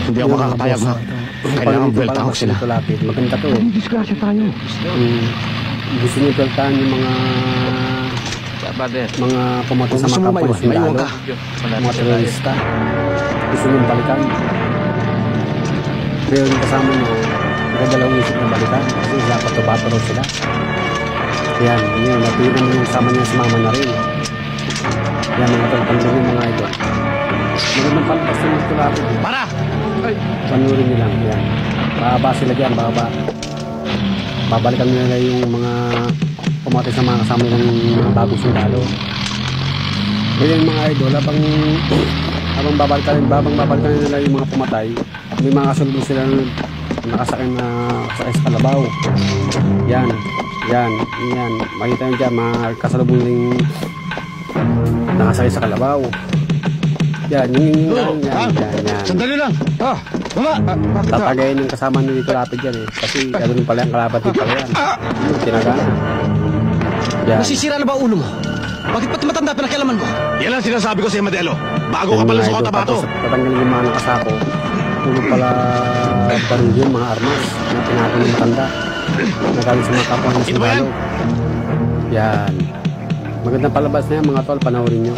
Hindi ako makakapayag, Mac. Kailangan buwelta ko sila. Maganda to. Ang disgrasya tayo. Gusto niyo buweltahan yung mga pumatay sa mga kampanya sundalo, mga terorista. Gusto niyo balikan. Pero yung kasama niyo, nagdalawang isip na balikan kasi dapat tubato raw sila. Yan, yun, napinan mo yung kasama niya, sumama na rin. Yan, mga talpandong yung mga idol. Magandang palpas yung magkulapit. Para! Panurin nyo lang, yan. Bababa sila dyan, bababa. Babalikan nila yung mga pumatay sa mga kasama ng mga bagong sundalo. Ngayon mga idol, habang babalikan nila yung mga pumatay, may mga kasulubong sila nakasakay na sa kalabaw. Yan. Makita nyo dyan, mga kasalubong yung nakasakay sa kalabaw. Yan. Sandali lang. Tatagayin yung kasama nyo dito lapit yan eh. Kasi gano'n pala yung kalabat din pala yan. Tinagana. Yan. Nasisira na ba ulo mo? Bakit pati matanda pinakialaman mo? Yan ang sinasabi ko sa Madelo. Bago ka pala sa Cotabato. Tatanggalin yung mga nakasako. Tulog pala baril yun, mga armas na tinatong ng matanda. Nagaling sa mga kapwa ng sundalo. Yan. Magandang palabas na yan mga tol, panoorin nyo.